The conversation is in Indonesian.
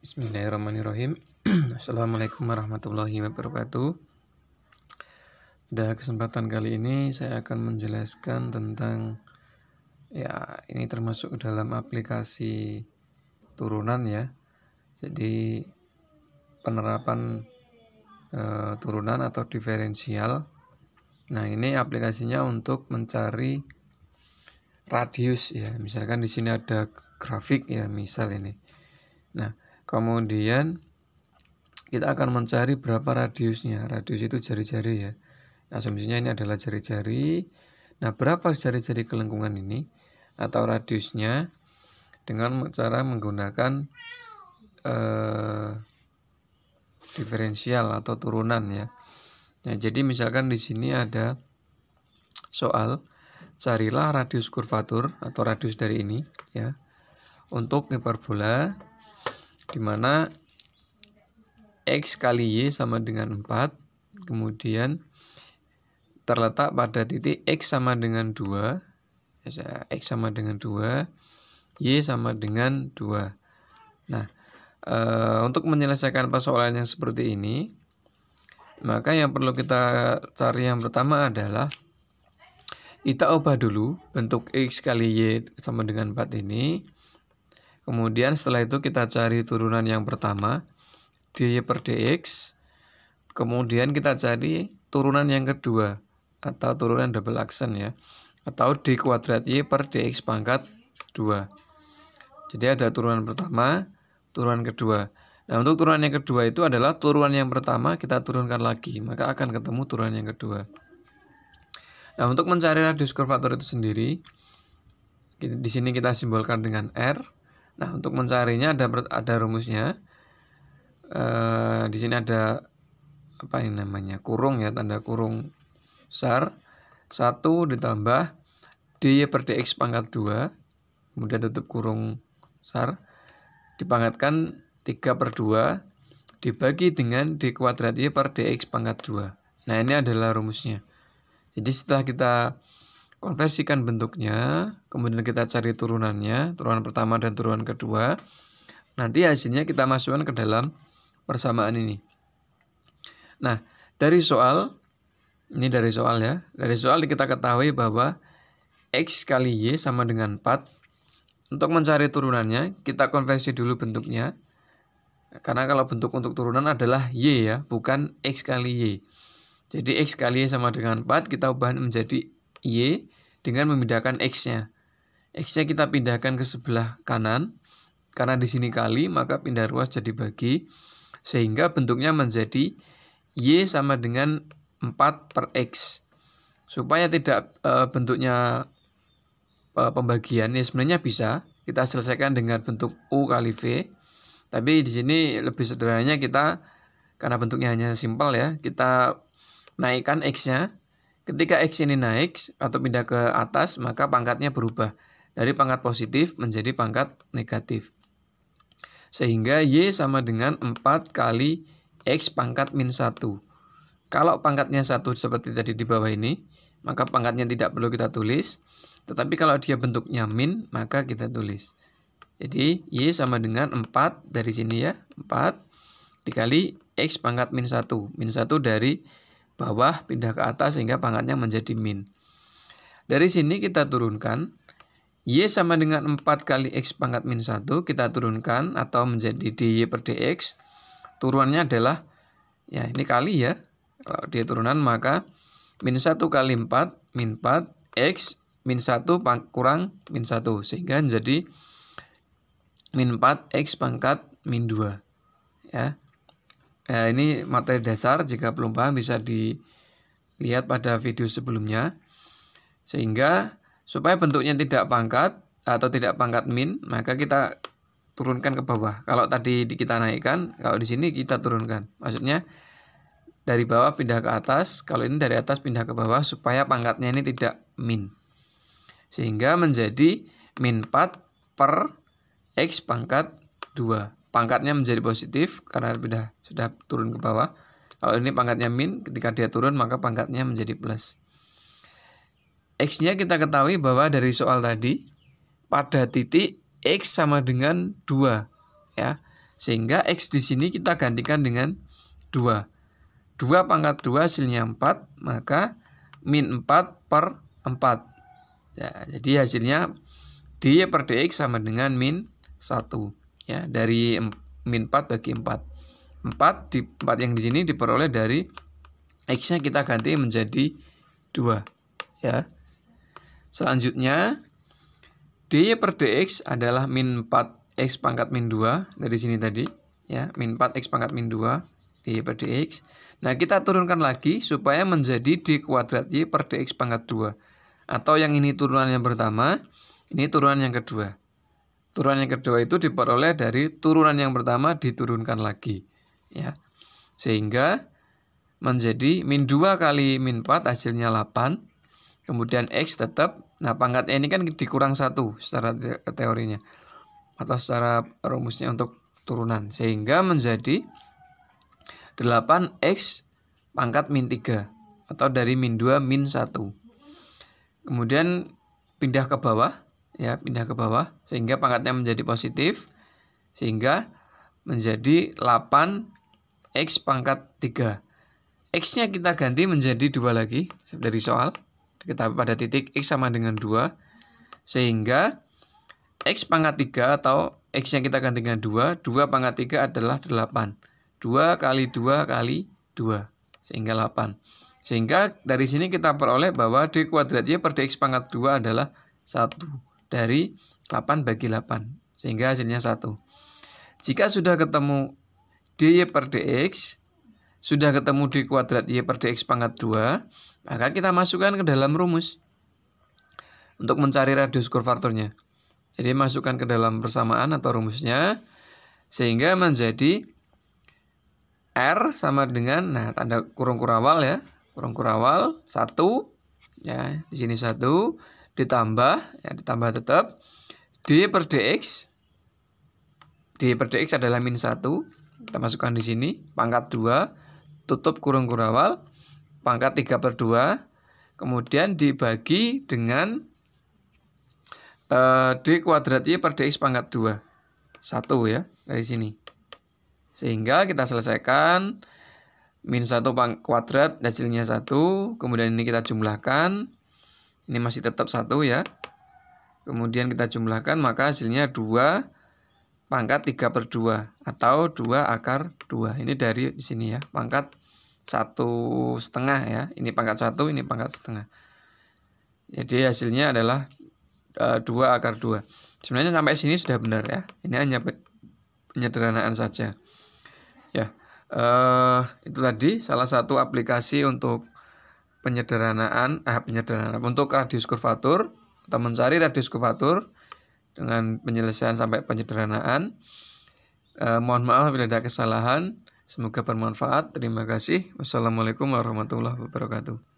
Bismillahirrahmanirrahim. Assalamualaikum warahmatullahi wabarakatuh. Pada kesempatan kali ini saya akan menjelaskan tentang ini termasuk dalam aplikasi turunan ya. Jadi penerapan turunan atau diferensial. Nah, ini aplikasinya untuk mencari radius ya. Misalkan di sini ada grafik ya, misal ini. Nah, kemudian kita akan mencari berapa radiusnya. Radius itu jari-jari ya. Asumsinya ini adalah jari-jari. Nah, berapa jari-jari kelengkungan ini atau radiusnya dengan cara menggunakan diferensial atau turunan ya. Nah, jadi misalkan di sini ada soal carilah radius kurvatur atau radius dari ini ya untuk hiperbola di mana X kali Y sama dengan 4, kemudian terletak pada titik X sama dengan 2, X sama dengan 2, Y sama dengan 2. Nah, untuk menyelesaikan persoalan yang seperti ini, maka yang perlu kita cari yang pertama adalah kita ubah dulu bentuk X kali Y sama dengan 4 ini. Kemudian setelah itu kita cari turunan yang pertama, dy per dx. Kemudian kita cari turunan yang kedua, atau turunan double action ya, atau d kuadrat y per dx pangkat 2. Jadi ada turunan pertama, turunan kedua. Nah, untuk turunan yang kedua itu adalah turunan yang pertama kita turunkan lagi, maka akan ketemu turunan yang kedua. Nah, untuk mencari radius kurvatur itu sendiri, di sini kita simbolkan dengan R. Nah, untuk mencarinya ada rumusnya. Di sini ada apa ini namanya? Kurung ya, tanda kurung besar. 1 ditambah dy per dx pangkat 2. Kemudian tutup kurung besar. Dipangkatkan 3/2 dibagi dengan d kuadrat y per dx pangkat 2. Nah, ini adalah rumusnya. Jadi setelah kita konversikan bentuknya, kemudian kita cari turunannya, turunan pertama dan turunan kedua. Nanti hasilnya kita masukkan ke dalam persamaan ini. Nah, dari soal ya. Dari soal kita ketahui bahwa X kali Y sama dengan 4. Untuk mencari turunannya, kita konversi dulu bentuknya. Karena kalau bentuk untuk turunan adalah Y ya, bukan X kali Y. Jadi X kali Y sama dengan 4, kita ubah menjadi Y dengan memindahkan X-nya. X-nya kita pindahkan ke sebelah kanan. Karena di sini kali, maka pindah ruas jadi bagi. Sehingga bentuknya menjadi Y sama dengan 4 per X. Supaya tidak bentuknya pembagian, ya sebenarnya bisa. Kita selesaikan dengan bentuk U kali V. Tapi di sini lebih sederhananya kita, karena bentuknya hanya simpel ya, kita naikkan X-nya. Ketika X ini naik atau pindah ke atas, maka pangkatnya berubah. Dari pangkat positif menjadi pangkat negatif. Sehingga Y sama dengan 4 kali X pangkat min 1. Kalau pangkatnya 1 seperti tadi di bawah ini, maka pangkatnya tidak perlu kita tulis. Tetapi kalau dia bentuknya min, maka kita tulis. Jadi Y sama dengan 4 dari sini ya, 4 dikali X pangkat min 1. Min 1 dari bawah pindah ke atas sehingga pangkatnya menjadi min. Dari sini kita turunkan Y sama dengan 4 kali X pangkat min 1, kita turunkan atau menjadi dy per dx. Turunannya adalah, ya ini kali ya, kalau dia turunan maka min 1 kali 4, min 4, X min 1 kurang min 1, sehingga menjadi min 4 X pangkat min 2 ya. Nah, ini materi dasar, jika belum paham bisa dilihat pada video sebelumnya. Sehingga supaya bentuknya tidak pangkat atau tidak pangkat min, maka kita turunkan ke bawah. Kalau tadi kita naikkan, kalau di sini kita turunkan. Maksudnya dari bawah pindah ke atas, kalau ini dari atas pindah ke bawah supaya pangkatnya ini tidak min. Sehingga menjadi min 4 per X pangkat 2. Pangkatnya menjadi positif karena sudah turun ke bawah. Kalau ini pangkatnya min, ketika dia turun maka pangkatnya menjadi plus. X-nya kita ketahui bahwa dari soal tadi pada titik X sama dengan 2 ya. Sehingga X di sini kita gantikan dengan 2. 2 pangkat 2 hasilnya 4, maka min 4 per 4. Ya, jadi hasilnya dy per dx sama dengan min 1. Ya, dari min 4 bagi 4. 4 yang di sini diperoleh dari X-nya kita ganti menjadi 2. Ya. Selanjutnya, dy per dx adalah min 4x pangkat min 2 dari sini tadi. Ya, min 4x pangkat min 2 dy per dx. Nah, kita turunkan lagi supaya menjadi d kuadrat y per dx pangkat 2. Atau yang ini turunan yang pertama, ini turunan yang kedua. Turunan yang kedua itu diperoleh dari turunan yang pertama diturunkan lagi. Ya. Sehingga menjadi min 2 kali min 4 hasilnya 8. Kemudian X tetap, nah pangkatnya ini kan dikurang 1 secara teorinya. Atau secara rumusnya untuk turunan. Sehingga menjadi 8X pangkat min 3. Atau dari min 2 min 1. Kemudian pindah ke bawah. Ya, pindah ke bawah. Sehingga pangkatnya menjadi positif. Sehingga menjadi 8X pangkat 3. X-nya kita ganti menjadi 2 lagi. Dari soal. Kita pada titik X sama dengan 2. Sehingga X pangkat 3 atau X-nya kita ganti dengan 2. 2 pangkat 3 adalah 8. 2 kali 2 kali 2. Sehingga 8. Sehingga dari sini kita peroleh bahwa d kuadrat y per dx pangkat 2 adalah 1. Dari 8 bagi 8. Sehingga hasilnya 1. Jika sudah ketemu dy per dx, sudah ketemu d kuadrat y per dx pangkat 2, maka kita masukkan ke dalam rumus untuk mencari radius kurvaturnya. Jadi masukkan ke dalam persamaan atau rumusnya, sehingga menjadi R sama dengan, nah tanda kurung kurawal ya, kurung kurawal 1, ya di sini 1 ditambah, ya ditambah tetap d per dx adalah min 1, kita masukkan di sini pangkat 2, tutup kurung kurawal, pangkat 3 per 2, kemudian dibagi dengan d kuadrat y per dx pangkat 2. 1 ya, dari sini. Sehingga kita selesaikan min 1 kuadrat hasilnya 1, kemudian ini kita jumlahkan. Ini masih tetap 1 ya. Kemudian kita jumlahkan, maka hasilnya 2 pangkat 3 per 2 atau 2 akar 2. Ini dari sini ya, pangkat 1,5 ya. Ini pangkat 1, ini pangkat setengah. Jadi hasilnya adalah 2 akar 2. Sebenarnya sampai sini sudah benar ya. Ini hanya penyederhanaan saja. Ya, itu tadi salah satu aplikasi untuk penyederhanaan untuk radius kurvatur atau mencari radius kurvatur dengan penyelesaian sampai penyederhanaan. Mohon maaf bila ada kesalahan. Semoga bermanfaat. Terima kasih. Wassalamualaikum warahmatullahi wabarakatuh.